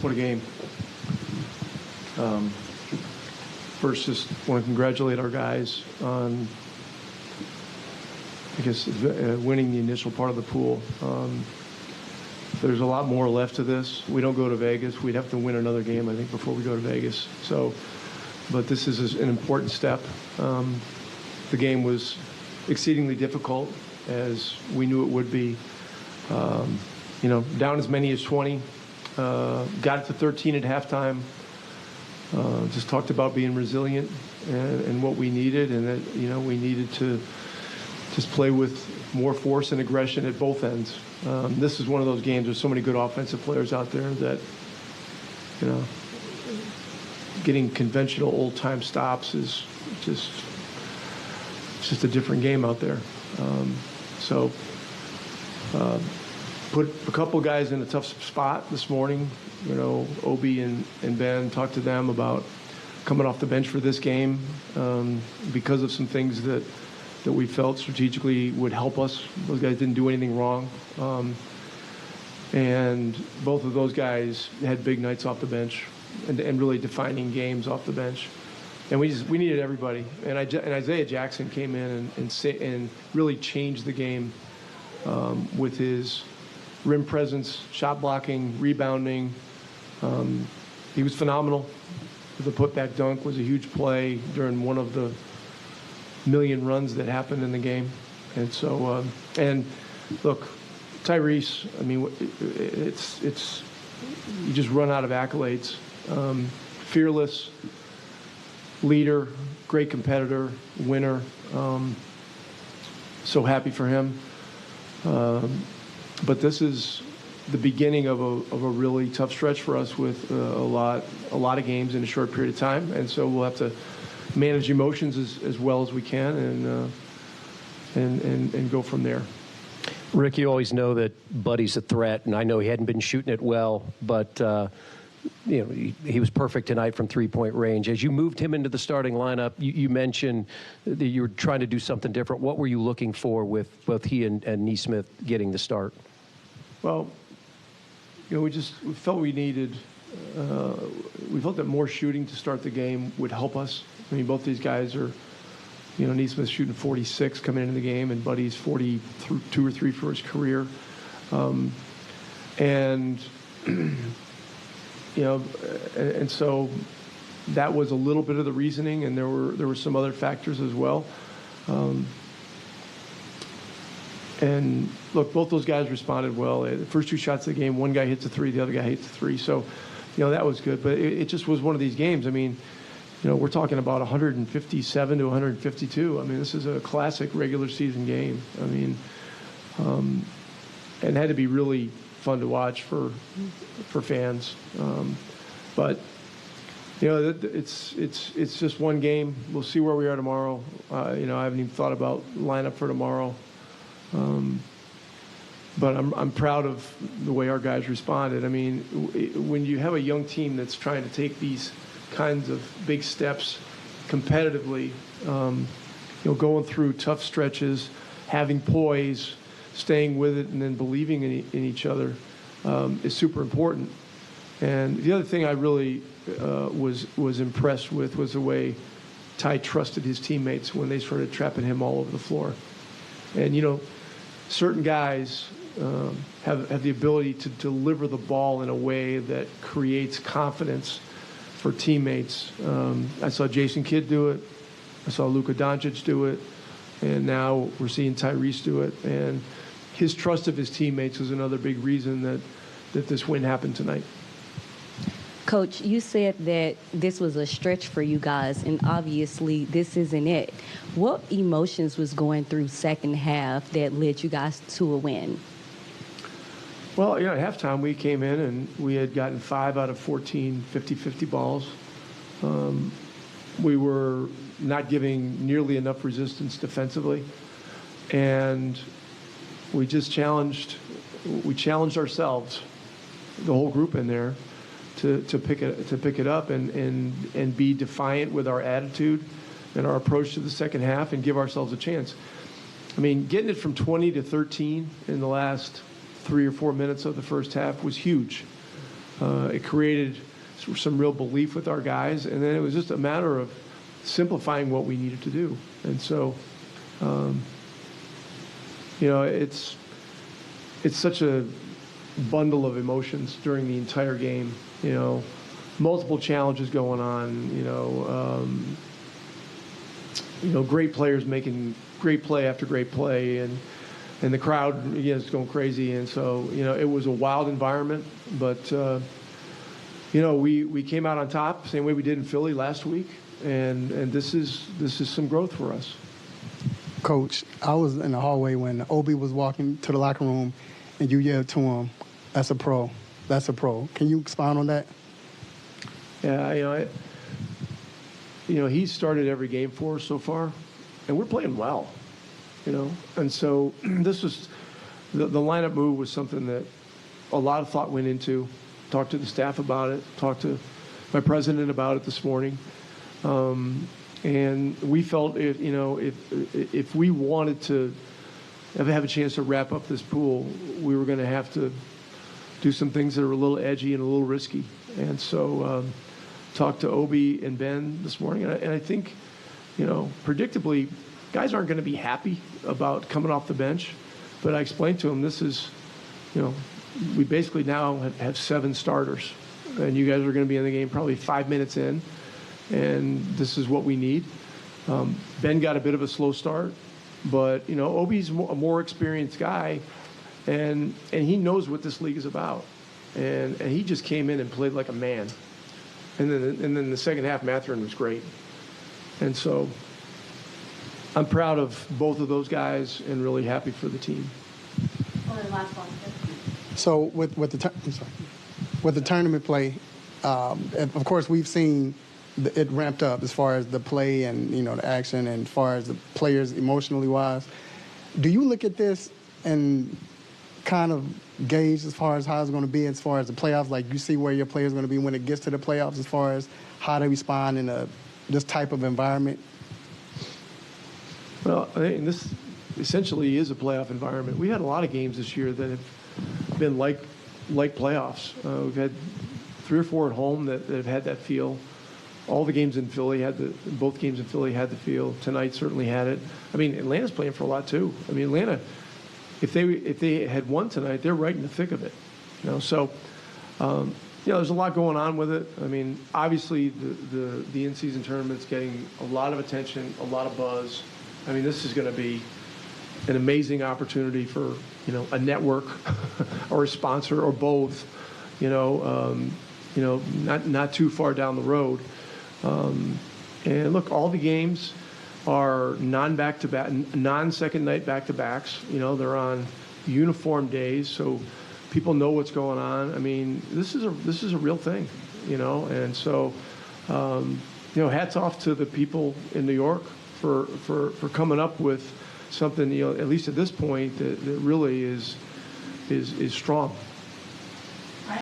What a game. First, just want to congratulate our guys on, I guess, winning the initial part of the pool. There's a lot more left to this. We don't go to Vegas. We'd have to win another game, I think, before we go to Vegas. So, but this is an important step. The game was exceedingly difficult, as we knew it would be. Down as many as 20. Got it to 13 at halftime. Just talked about being resilient and what we needed, and that we needed to just play with more force and aggression at both ends. This is one of those games. There's so many good offensive players out there that getting conventional old-time stops is just a different game out there. Put a couple guys in a tough spot this morning. Obi and Ben, talked to them about coming off the bench for this game because of some things that we felt strategically would help us. Those guys didn't do anything wrong. And both of those guys had big nights off the bench and really defining games off the bench. And we needed everybody. And Isaiah Jackson came in and really changed the game with his rim presence, shot blocking, rebounding. He was phenomenal. The putback dunk was a huge play during one of the million runs that happened in the game. And so, and look, Tyrese, I mean, it's you just run out of accolades. Fearless, leader, great competitor, winner. So happy for him. But this is the beginning of a really tough stretch for us with a lot of games in a short period of time, and so we'll have to manage emotions as well as we can and go from there. Rick, you always know that Buddy's a threat, and I know he hadn't been shooting it well, but he was perfect tonight from three-point range. As you moved him into the starting lineup, you mentioned that you were trying to do something different. What were you looking for with both he and Nesmith getting the start? Well, we felt we needed, we felt that more shooting to start the game would help us. I mean, both these guys are, Nesmith's shooting 46 coming into the game, and Buddy's 42 or 3 for his career. And so that was a little bit of the reasoning, and there were some other factors as well. And look, both those guys responded well. The first 2 shots of the game, one guy hits a 3, the other guy hits a 3. So, that was good. But it just was one of these games. I mean, we're talking about 157 to 152. I mean, this is a classic regular season game. I mean, and it had to be really fun to watch for fans. But it's just one game. We'll see where we are tomorrow. I haven't even thought about lineup for tomorrow. But I'm proud of the way our guys responded. I mean, when you have a young team that's trying to take these kinds of big steps competitively, going through tough stretches, having poise, staying with it, and then believing in each other is super important. And the other thing I really was impressed with was the way Ty trusted his teammates when they started trapping him all over the floor. And, certain guys have the ability to deliver the ball in a way that creates confidence for teammates. I saw Jason Kidd do it. I saw Luka Doncic do it. And now we're seeing Tyrese do it. And his trust of his teammates is another big reason that this win happened tonight. Coach, you said that this was a stretch for you guys, and obviously this isn't it. What emotions was going through second half that led you guys to a win? Well, at halftime we came in and we had gotten 5 out of 14 50-50 balls. We were not giving nearly enough resistance defensively, and we challenged ourselves, the whole group in there, to pick it up and be defiant with our attitude and our approach to the second half and give ourselves a chance. I mean, getting it from 20 to 13 in the last 3 or 4 minutes of the first half was huge. It created some real belief with our guys, and then it was just a matter of simplifying what we needed to do. And so, it's such a bundle of emotions during the entire game. Multiple challenges going on. Great players making great play after great play, and the crowd is going crazy. And so, it was a wild environment, but we came out on top, same way we did in Philly last week, and this is some growth for us. Coach, I was in the hallway when Obi was walking to the locker room, and you yelled to him, "That's a pro. That's a pro." Can you expound on that? Yeah, he's started every game for us so far, and we're playing well, And so this was the lineup move was something that a lot of thought went into. Talked to the staff about it. Talked to my president about it this morning. And we felt if we wanted to have a chance to wrap up this pool, we were going to have to do some things that are a little edgy and a little risky. And so talked to Obi and Ben this morning, and I think, predictably, guys aren't going to be happy about coming off the bench. But I explained to them, this is, we basically now have 7 starters, and you guys are going to be in the game probably 5 minutes in. And this is what we need. Ben got a bit of a slow start, but Obi's a more experienced guy, and he knows what this league is about. And he just came in and played like a man. And then the second half, Mathurin was great. And so I'm proud of both of those guys and really happy for the team. So with the tournament play, of course we've seen it ramped up as far as the play and the action, and as far as the players emotionally wise. Do you look at this and kind of gauge as far as how it's going to be as far as the playoffs? Like, you see where your players are going to be when it gets to the playoffs as far as how they respond in this type of environment? Well, I think this essentially is a playoff environment. We had a lot of games this year that have been like playoffs. We've had 3 or 4 at home that have had that feel. All the games in Philly both games in Philly had the feel. Tonight certainly had it. I mean, Atlanta's playing for a lot too. I mean, Atlanta, if they had won tonight, they're right in the thick of it. So there's a lot going on with it. I mean, obviously the in-season tournament's getting a lot of attention, a lot of buzz. I mean, this is going to be an amazing opportunity for a network or a sponsor or both. Not too far down the road. And look, all the games are non-second night back-to-backs. They're on uniform days, so people know what's going on. I mean, this is a real thing, And so, hats off to the people in New York for coming up with something, at least at this point, that really is strong.